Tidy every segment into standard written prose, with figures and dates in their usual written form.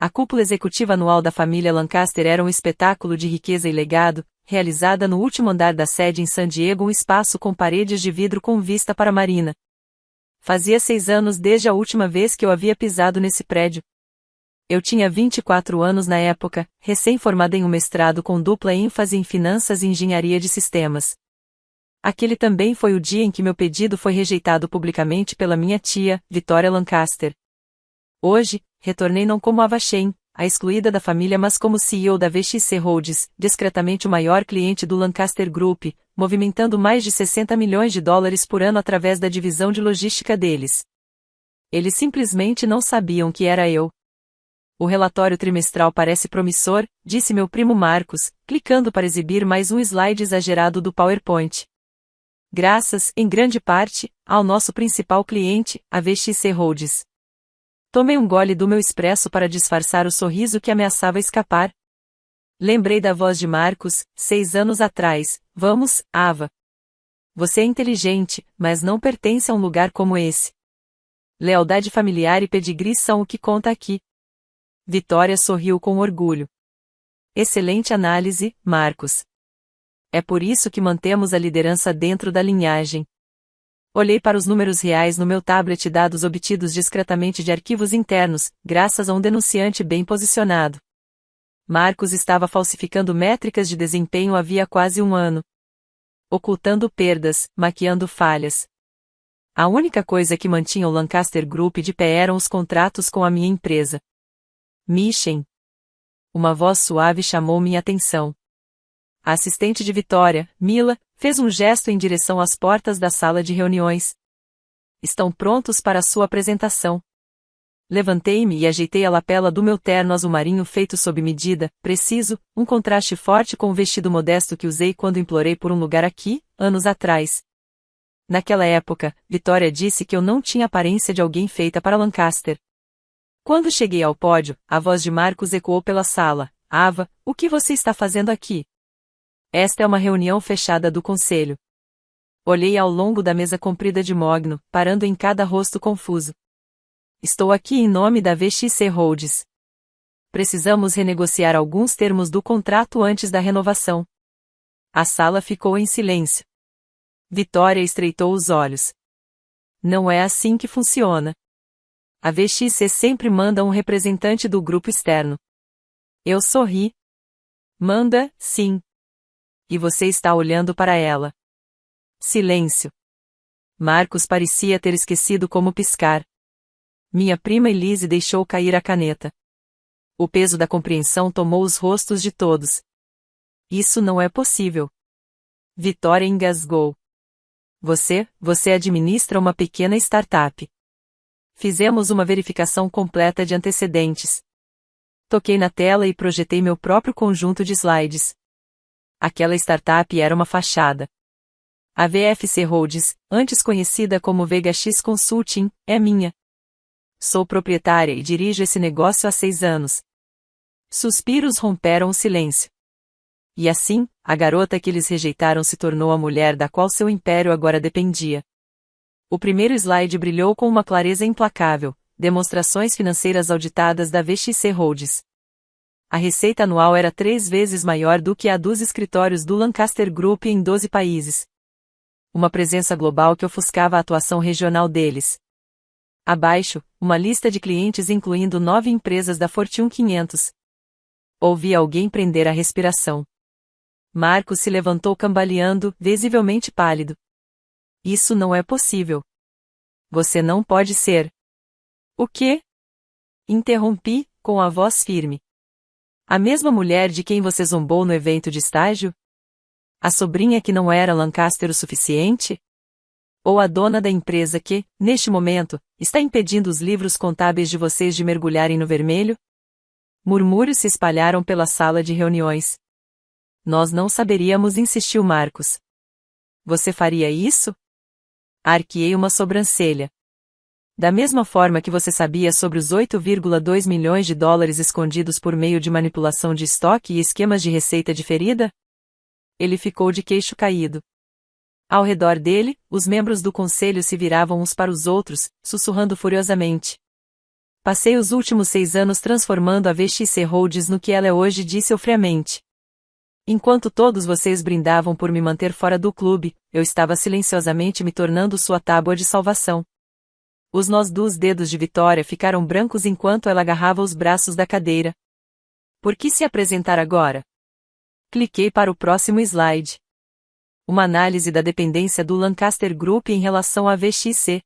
A cúpula executiva anual da família Lancaster era um espetáculo de riqueza e legado, realizada no último andar da sede em San Diego, um espaço com paredes de vidro com vista para a marina. Fazia 6 anos desde a última vez que eu havia pisado nesse prédio. Eu tinha 24 anos na época, recém-formada em um mestrado com dupla ênfase em finanças e engenharia de sistemas. Aquele também foi o dia em que meu pedido foi rejeitado publicamente pela minha tia, Victoria Lancaster. Hoje, retornei não como Ava Shane, a excluída da família, mas como CEO da VXC Holdings, discretamente o maior cliente do Lancaster Group, movimentando mais de 60 milhões de dólares por ano através da divisão de logística deles. Eles simplesmente não sabiam que era eu. O relatório trimestral parece promissor, disse meu primo Marcos, clicando para exibir mais um slide exagerado do PowerPoint. Graças, em grande parte, ao nosso principal cliente, a VXC Holdings. Tomei um gole do meu expresso para disfarçar o sorriso que ameaçava escapar. Lembrei da voz de Marcos, 6 anos atrás. Vamos, Ava. Você é inteligente, mas não pertence a um lugar como esse. Lealdade familiar e pedigree são o que conta aqui. Vitória sorriu com orgulho. Excelente análise, Marcos. É por isso que mantemos a liderança dentro da linhagem. Olhei para os números reais no meu tablet, dados obtidos discretamente de arquivos internos, graças a um denunciante bem posicionado. Marcos estava falsificando métricas de desempenho havia quase um ano. Ocultando perdas, maquiando falhas. A única coisa que mantinha o Lancaster Group de pé eram os contratos com a minha empresa. Mission. Uma voz suave chamou minha atenção. A assistente de Vitória, Mila, fez um gesto em direção às portas da sala de reuniões. Estão prontos para a sua apresentação. Levantei-me e ajeitei a lapela do meu terno azul marinho feito sob medida, preciso, um contraste forte com o vestido modesto que usei quando implorei por um lugar aqui, anos atrás. Naquela época, Vitória disse que eu não tinha aparência de alguém feita para Lancaster. Quando cheguei ao pódio, a voz de Marcos ecoou pela sala. Ava, o que você está fazendo aqui? Esta é uma reunião fechada do conselho. Olhei ao longo da mesa comprida de mogno, parando em cada rosto confuso. Estou aqui em nome da VXC Holdings. Precisamos renegociar alguns termos do contrato antes da renovação. A sala ficou em silêncio. Vitória estreitou os olhos. Não é assim que funciona. A VXC sempre manda um representante do grupo externo. Eu sorri. Manda, sim. E você está olhando para ela. Silêncio. Marcos parecia ter esquecido como piscar. Minha prima Elise deixou cair a caneta. O peso da compreensão tomou os rostos de todos. Isso não é possível. Vitória engasgou. Você administra uma pequena startup. Fizemos uma verificação completa de antecedentes. Toquei na tela e projetei meu próprio conjunto de slides. Aquela startup era uma fachada. A VFC Holdings, antes conhecida como VHX Consulting, é minha. Sou proprietária e dirijo esse negócio há 6 anos. Suspiros romperam o silêncio. E assim, a garota que eles rejeitaram se tornou a mulher da qual seu império agora dependia. O primeiro slide brilhou com uma clareza implacável, demonstrações financeiras auditadas da VXC Holdings. A receita anual era 3 vezes maior do que a dos escritórios do Lancaster Group em 12 países. Uma presença global que ofuscava a atuação regional deles. Abaixo, uma lista de clientes incluindo 9 empresas da Fortune 500. Ouvi alguém prender a respiração. Marcos se levantou cambaleando, visivelmente pálido. Isso não é possível. Você não pode ser. O quê? Interrompi, com a voz firme. A mesma mulher de quem você zombou no evento de estágio? A sobrinha que não era Lancaster o suficiente? Ou a dona da empresa que, neste momento, está impedindo os livros contábeis de vocês de mergulharem no vermelho? Murmúrios se espalharam pela sala de reuniões. Nós não saberíamos, insistiu Marcos. Você faria isso? Arqueei uma sobrancelha. Da mesma forma que você sabia sobre os 8,2 milhões de dólares escondidos por meio de manipulação de estoque e esquemas de receita diferida? Ele ficou de queixo caído. Ao redor dele, os membros do conselho se viravam uns para os outros, sussurrando furiosamente. Passei os últimos 6 anos transformando a VXC Holdings no que ela é hoje, disse eu friamente. Enquanto todos vocês brindavam por me manter fora do clube, eu estava silenciosamente me tornando sua tábua de salvação. Os nós dos dedos de Vitória ficaram brancos enquanto ela agarrava os braços da cadeira. Por que se apresentar agora? Cliquei para o próximo slide. Uma análise da dependência do Lancaster Group em relação à VXC.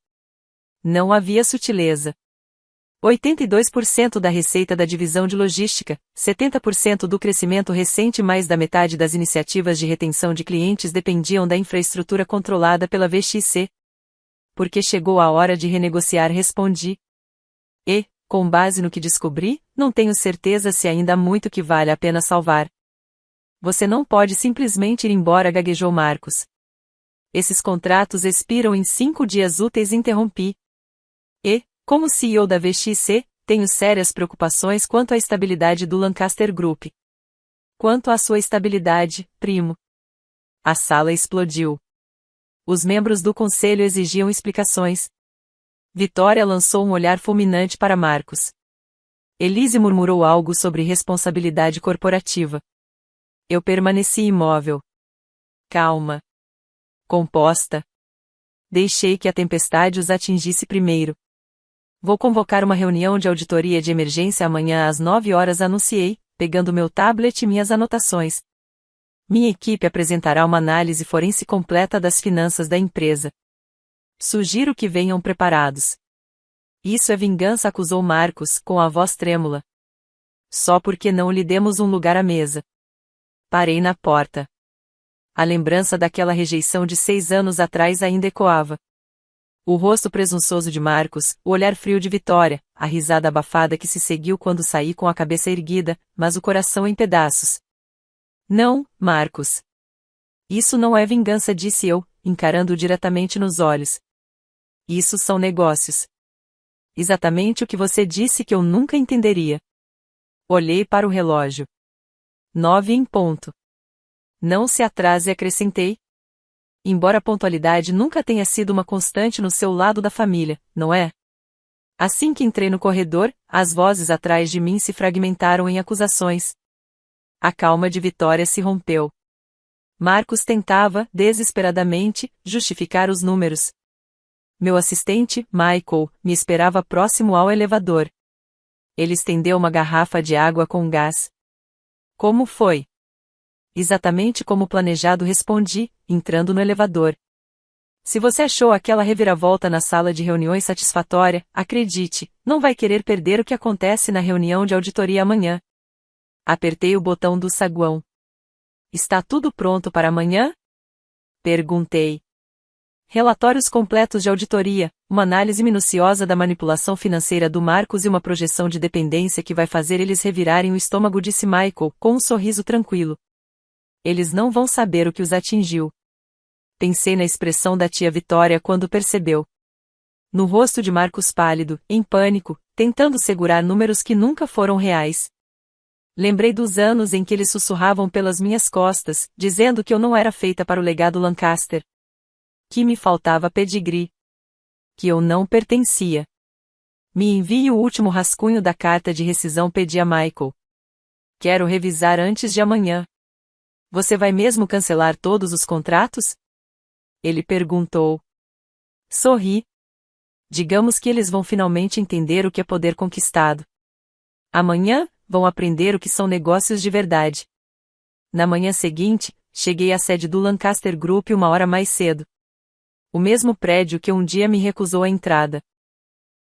Não havia sutileza. 82% da receita da divisão de logística, 70% do crescimento recente e mais da metade das iniciativas de retenção de clientes dependiam da infraestrutura controlada pela VXC. Porque chegou a hora de renegociar, respondi. E, com base no que descobri, não tenho certeza se ainda há muito que vale a pena salvar. Você não pode simplesmente ir embora, gaguejou Marcos. Esses contratos expiram em 5 dias úteis, interrompi. E, como CEO da VXC, tenho sérias preocupações quanto à estabilidade do Lancaster Group. Quanto à sua estabilidade, primo. A sala explodiu. Os membros do conselho exigiam explicações. Vitória lançou um olhar fulminante para Marcos. Elise murmurou algo sobre responsabilidade corporativa. Eu permaneci imóvel. Calma. Composta. Deixei que a tempestade os atingisse primeiro. Vou convocar uma reunião de auditoria de emergência amanhã às 9 horas, anunciei, pegando meu tablet e minhas anotações. Minha equipe apresentará uma análise forense completa das finanças da empresa. Sugiro que venham preparados. Isso é vingança, acusou Marcos, com a voz trêmula. Só porque não lhe demos um lugar à mesa. Parei na porta. A lembrança daquela rejeição de 6 anos atrás ainda ecoava. O rosto presunçoso de Marcos, o olhar frio de Vitória, a risada abafada que se seguiu quando saí com a cabeça erguida, mas o coração em pedaços. Não, Marcos. Isso não é vingança, disse eu, encarando-o diretamente nos olhos. Isso são negócios. Exatamente o que você disse que eu nunca entenderia. Olhei para o relógio. 9 em ponto. Não se atrase, acrescentei. Embora a pontualidade nunca tenha sido uma constante no seu lado da família, não é? Assim que entrei no corredor, as vozes atrás de mim se fragmentaram em acusações. A calma de Vitória se rompeu. Marcos tentava, desesperadamente, justificar os números. Meu assistente, Michael, me esperava próximo ao elevador. Ele estendeu uma garrafa de água com gás. Como foi? Exatamente como planejado, respondi, entrando no elevador. Se você achou aquela reviravolta na sala de reuniões satisfatória, acredite, não vai querer perder o que acontece na reunião de auditoria amanhã. Apertei o botão do saguão. Está tudo pronto para amanhã? Perguntei. Relatórios completos de auditoria, uma análise minuciosa da manipulação financeira do Marcos e uma projeção de dependência que vai fazer eles revirarem o estômago, disse Michael, com um sorriso tranquilo. Eles não vão saber o que os atingiu. Pensei na expressão da tia Vitória quando percebeu. No rosto de Marcos pálido, em pânico, tentando segurar números que nunca foram reais. Lembrei dos anos em que eles sussurravam pelas minhas costas, dizendo que eu não era feita para o legado Lancaster. Que me faltava pedigree. Que eu não pertencia. Me envie o último rascunho da carta de rescisão, pedi a Michael. Quero revisar antes de amanhã. Você vai mesmo cancelar todos os contratos? Ele perguntou. Sorri. Digamos que eles vão finalmente entender o que é poder conquistado. Amanhã, vão aprender o que são negócios de verdade. Na manhã seguinte, cheguei à sede do Lancaster Group 1 hora mais cedo. O mesmo prédio que um dia me recusou a entrada.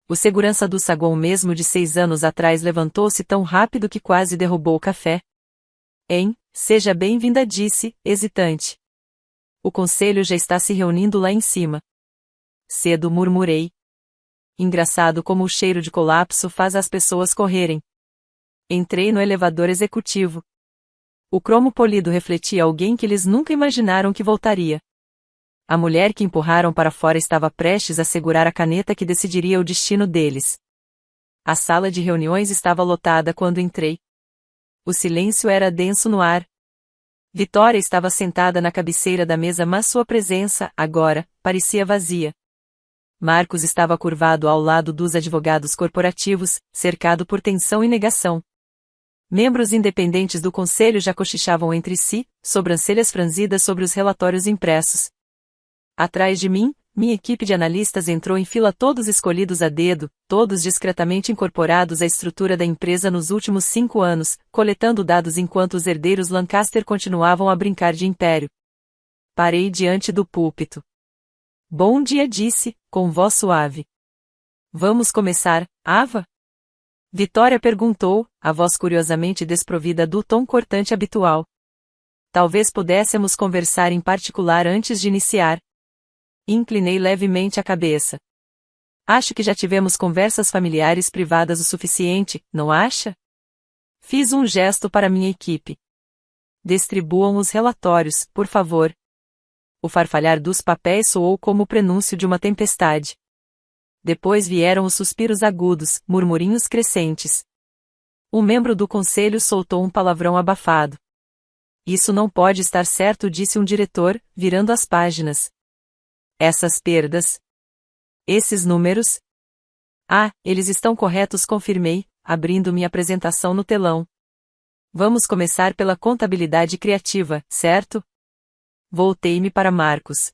O segurança do saguão mesmo de 6 anos atrás levantou-se tão rápido que quase derrubou o café. Seja bem-vinda, disse, hesitante. O conselho já está se reunindo lá em cima. Cedo, murmurei. Engraçado como o cheiro de colapso faz as pessoas correrem. Entrei no elevador executivo. O cromo polido refletia alguém que eles nunca imaginaram que voltaria. A mulher que empurraram para fora estava prestes a segurar a caneta que decidiria o destino deles. A sala de reuniões estava lotada quando entrei. O silêncio era denso no ar. Vitória estava sentada na cabeceira da mesa, mas sua presença, agora, parecia vazia. Marcos estava curvado ao lado dos advogados corporativos, cercado por tensão e negação. Membros independentes do conselho já cochichavam entre si, sobrancelhas franzidas sobre os relatórios impressos. Atrás de mim, minha equipe de analistas entrou em fila, todos escolhidos a dedo, todos discretamente incorporados à estrutura da empresa nos últimos 5 anos, coletando dados enquanto os herdeiros Lancaster continuavam a brincar de império. Parei diante do púlpito. Bom dia, disse, com voz suave. Vamos começar, Ava? Vitória perguntou, a voz curiosamente desprovida do tom cortante habitual. Talvez pudéssemos conversar em particular antes de iniciar. Inclinei levemente a cabeça. Acho que já tivemos conversas familiares privadas o suficiente, não acha? Fiz um gesto para minha equipe. Distribuam os relatórios, por favor. O farfalhar dos papéis soou como o prenúncio de uma tempestade. Depois vieram os suspiros agudos, murmurinhos crescentes. Um membro do conselho soltou um palavrão abafado. Isso não pode estar certo, disse um diretor, virando as páginas. Essas perdas. Esses números? Ah, eles estão corretos, confirmei, abrindo minha apresentação no telão. Vamos começar pela contabilidade criativa, certo? Voltei-me para Marcos.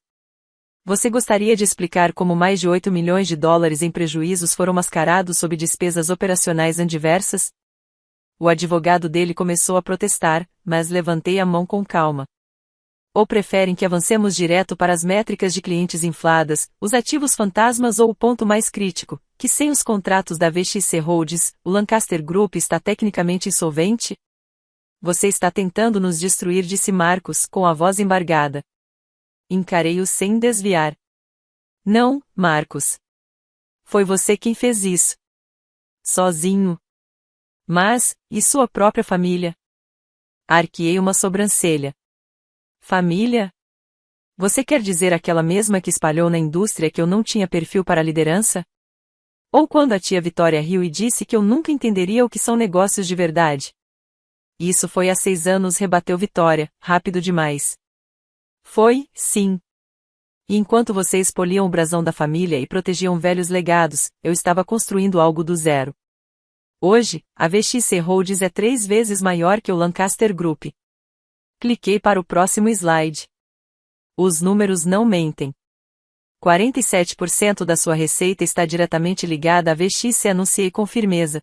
Você gostaria de explicar como mais de 8 milhões de dólares em prejuízos foram mascarados sob despesas operacionais adversas? O advogado dele começou a protestar, mas levantei a mão com calma. Ou preferem que avancemos direto para as métricas de clientes infladas, os ativos fantasmas ou o ponto mais crítico, que sem os contratos da VXC Holdings, o Lancaster Group está tecnicamente insolvente? Você está tentando nos destruir, disse Marcos, com a voz embargada. Encarei-o sem desviar. Não, Marcos. Foi você quem fez isso. Sozinho. Mas, e sua própria família? Arqueei uma sobrancelha. Família? Você quer dizer aquela mesma que espalhou na indústria que eu não tinha perfil para a liderança? Ou quando a tia Vitória riu e disse que eu nunca entenderia o que são negócios de verdade? Isso foi há 6 anos, rebateu Vitória, rápido demais. Foi, sim. E enquanto vocês poliam o brasão da família e protegiam velhos legados, eu estava construindo algo do zero. Hoje, a VXC Holdings é 3 vezes maior que o Lancaster Group. Cliquei para o próximo slide. Os números não mentem. 47% da sua receita está diretamente ligada à VXC, anunciei com firmeza.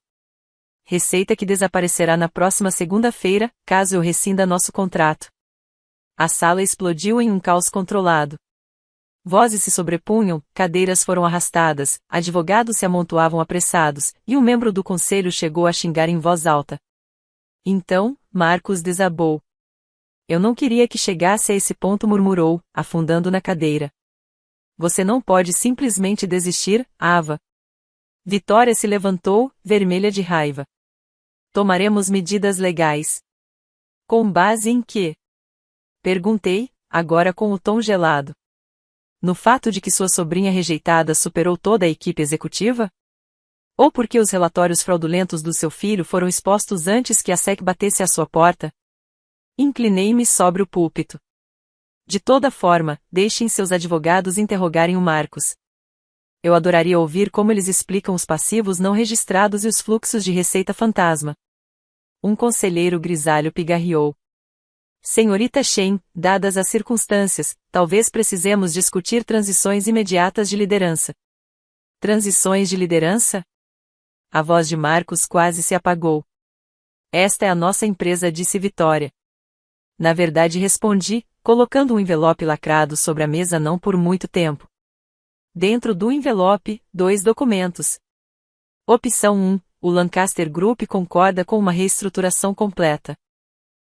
Receita que desaparecerá na próxima segunda-feira, caso eu rescinda nosso contrato. A sala explodiu em um caos controlado. Vozes se sobrepunham, cadeiras foram arrastadas, advogados se amontoavam apressados, e um membro do conselho chegou a xingar em voz alta. Então, Marcos desabou. Eu não queria que chegasse a esse ponto, murmurou, afundando na cadeira. Você não pode simplesmente desistir, Ava. Vitória se levantou, vermelha de raiva. Tomaremos medidas legais. Com base em quê? Perguntei, agora com o tom gelado. No fato de que sua sobrinha rejeitada superou toda a equipe executiva? Ou porque os relatórios fraudulentos do seu filho foram expostos antes que a SEC batesse à sua porta? Inclinei-me sobre o púlpito. De toda forma, deixem seus advogados interrogarem o Marcos. Eu adoraria ouvir como eles explicam os passivos não registrados e os fluxos de receita fantasma. Um conselheiro grisalho pigarreou. Senhorita Shen, dadas as circunstâncias, talvez precisemos discutir transições imediatas de liderança. Transições de liderança? A voz de Marcos quase se apagou. Esta é a nossa empresa, disse Vitória. Na verdade, respondi, colocando um envelope lacrado sobre a mesa não por muito tempo. Dentro do envelope, 2 documentos. Opção 1, o Lancaster Group concorda com uma reestruturação completa.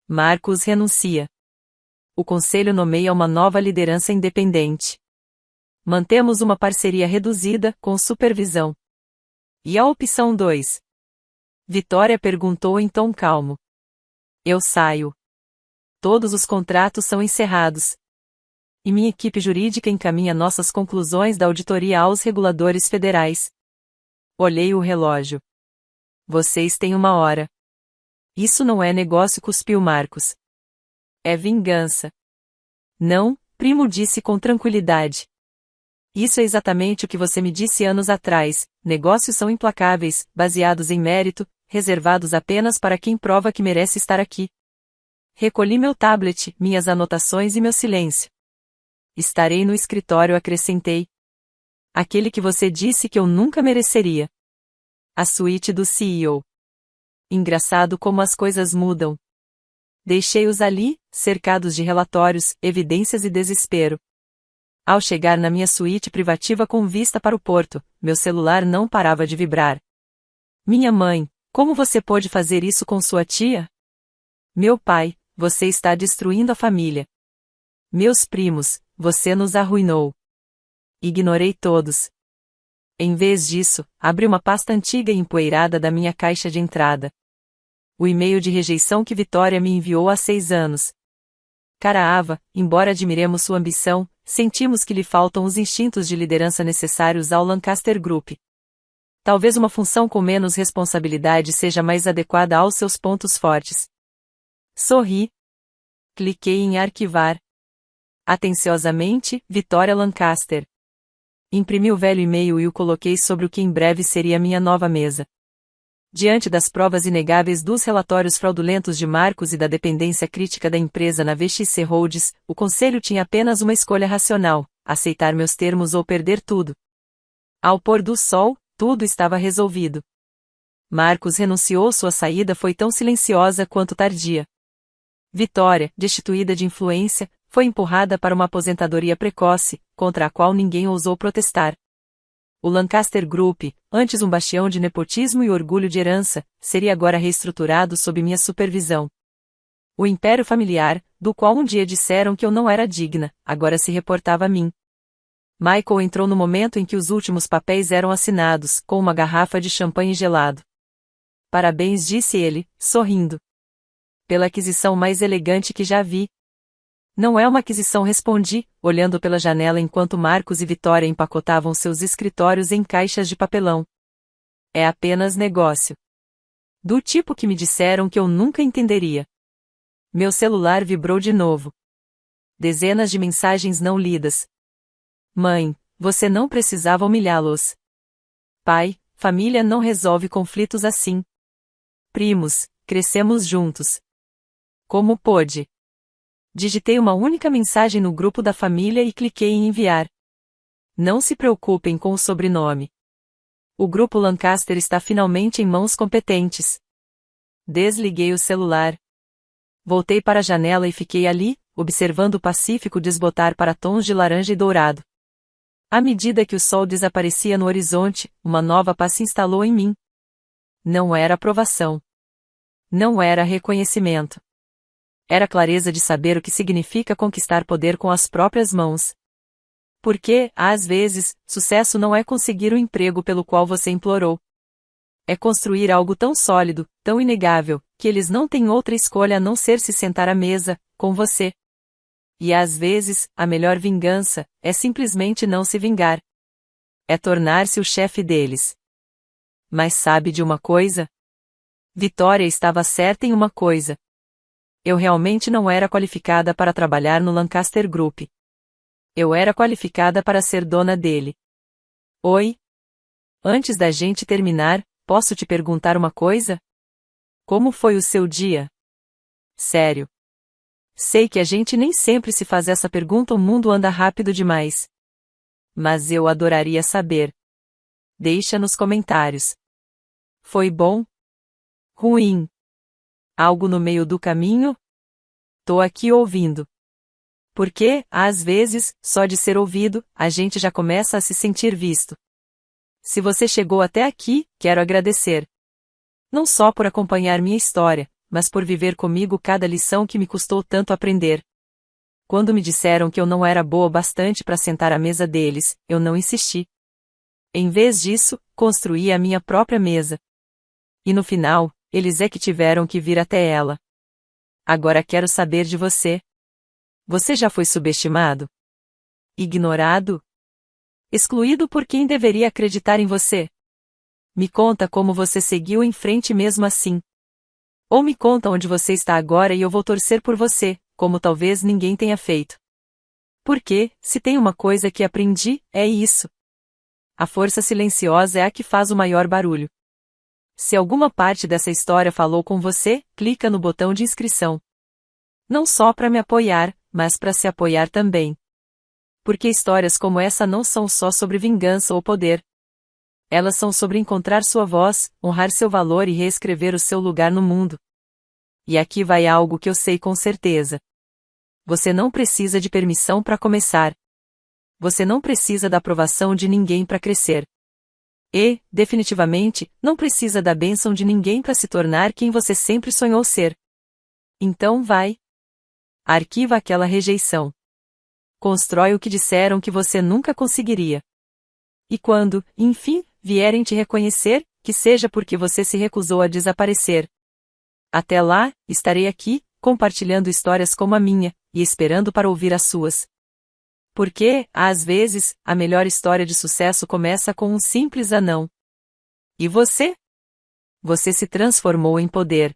Marcos renuncia. O conselho nomeia uma nova liderança independente. Mantemos uma parceria reduzida, com supervisão. E a opção 2? Vitória perguntou em tom calmo. Eu saio. Todos os contratos são encerrados. E minha equipe jurídica encaminha nossas conclusões da auditoria aos reguladores federais. Olhei o relógio. Vocês têm 1 hora. Isso não é negócio, cuspiu Marcos. É vingança. Não, primo, disse com tranquilidade. Isso é exatamente o que você me disse anos atrás: negócios são implacáveis, baseados em mérito, reservados apenas para quem prova que merece estar aqui. Recolhi meu tablet, minhas anotações e meu silêncio. Estarei no escritório, acrescentei. Aquele que você disse que eu nunca mereceria. A suíte do CEO. Engraçado como as coisas mudam. Deixei-os ali, cercados de relatórios, evidências e desespero. Ao chegar na minha suíte privativa com vista para o porto, meu celular não parava de vibrar. Minha mãe: como você pôde fazer isso com sua tia? Meu pai: você está destruindo a família. Meus primos: você nos arruinou. Ignorei todos. Em vez disso, abri uma pasta antiga e empoeirada da minha caixa de entrada. O e-mail de rejeição que Vitória me enviou há 6 anos. Cara Ava, embora admiremos sua ambição, sentimos que lhe faltam os instintos de liderança necessários ao Lancaster Group. Talvez uma função com menos responsabilidade seja mais adequada aos seus pontos fortes. Sorri. Cliquei em arquivar. Atenciosamente, Vitória Lancaster. Imprimi o velho e-mail e o coloquei sobre o que em breve seria minha nova mesa. Diante das provas inegáveis dos relatórios fraudulentos de Marcos e da dependência crítica da empresa na VXC Holdings, o conselho tinha apenas uma escolha racional: aceitar meus termos ou perder tudo. Ao pôr do sol, tudo estava resolvido. Marcos renunciou, sua saída foi tão silenciosa quanto tardia. Vitória, destituída de influência, foi empurrada para uma aposentadoria precoce, contra a qual ninguém ousou protestar. O Lancaster Group, antes um bastião de nepotismo e orgulho de herança, seria agora reestruturado sob minha supervisão. O império familiar, do qual um dia disseram que eu não era digna, agora se reportava a mim. Michael entrou no momento em que os últimos papéis eram assinados, com uma garrafa de champanhe gelado. Parabéns, disse ele, sorrindo. Pela aquisição mais elegante que já vi. Não é uma aquisição, respondi, olhando pela janela enquanto Marcos e Vitória empacotavam seus escritórios em caixas de papelão. É apenas negócio. Do tipo que me disseram que eu nunca entenderia. Meu celular vibrou de novo. Dezenas de mensagens não lidas. Mãe: você não precisava humilhá-los. Pai: família não resolve conflitos assim. Primos: crescemos juntos. Como pôde? Digitei uma única mensagem no grupo da família e cliquei em enviar. Não se preocupem com o sobrenome. O grupo Lancaster está finalmente em mãos competentes. Desliguei o celular. Voltei para a janela e fiquei ali, observando o Pacífico desbotar para tons de laranja e dourado. À medida que o sol desaparecia no horizonte, uma nova paz se instalou em mim. Não era aprovação. Não era reconhecimento. Era a clareza de saber o que significa conquistar poder com as próprias mãos. Porque, às vezes, sucesso não é conseguir o emprego pelo qual você implorou. É construir algo tão sólido, tão inegável, que eles não têm outra escolha a não ser se sentar à mesa, com você. E às vezes, a melhor vingança é simplesmente não se vingar. É tornar-se o chefe deles. Mas sabe de uma coisa? Vitória estava certa em uma coisa. Eu realmente não era qualificada para trabalhar no Lancaster Group. Eu era qualificada para ser dona dele. Oi? Antes da gente terminar, posso te perguntar uma coisa? Como foi o seu dia? Sério. Sei que a gente nem sempre se faz essa pergunta, o mundo anda rápido demais. Mas eu adoraria saber. Deixa nos comentários. Foi bom? Ruim? Algo no meio do caminho? Tô aqui ouvindo. Porque, às vezes, só de ser ouvido, a gente já começa a se sentir visto. Se você chegou até aqui, quero agradecer. Não só por acompanhar minha história, mas por viver comigo cada lição que me custou tanto aprender. Quando me disseram que eu não era boa o bastante para sentar à mesa deles, eu não insisti. Em vez disso, construí a minha própria mesa. E no final, eles é que tiveram que vir até ela. Agora quero saber de você. Você já foi subestimado? Ignorado? Excluído por quem deveria acreditar em você? Me conta como você seguiu em frente mesmo assim. Ou me conta onde você está agora e eu vou torcer por você, como talvez ninguém tenha feito. Porque, se tem uma coisa que aprendi, é isso. A força silenciosa é a que faz o maior barulho. Se alguma parte dessa história falou com você, clica no botão de inscrição. Não só para me apoiar, mas para se apoiar também. Porque histórias como essa não são só sobre vingança ou poder. Elas são sobre encontrar sua voz, honrar seu valor e reescrever o seu lugar no mundo. E aqui vai algo que eu sei com certeza. Você não precisa de permissão para começar. Você não precisa da aprovação de ninguém para crescer. E, definitivamente, não precisa da bênção de ninguém para se tornar quem você sempre sonhou ser. Então vai. Arquiva aquela rejeição. Constrói o que disseram que você nunca conseguiria. E quando, enfim, vierem te reconhecer, que seja porque você se recusou a desaparecer. Até lá, estarei aqui, compartilhando histórias como a minha, e esperando para ouvir as suas. Porque, às vezes, a melhor história de sucesso começa com um simples "não". E você? Você se transformou em poder.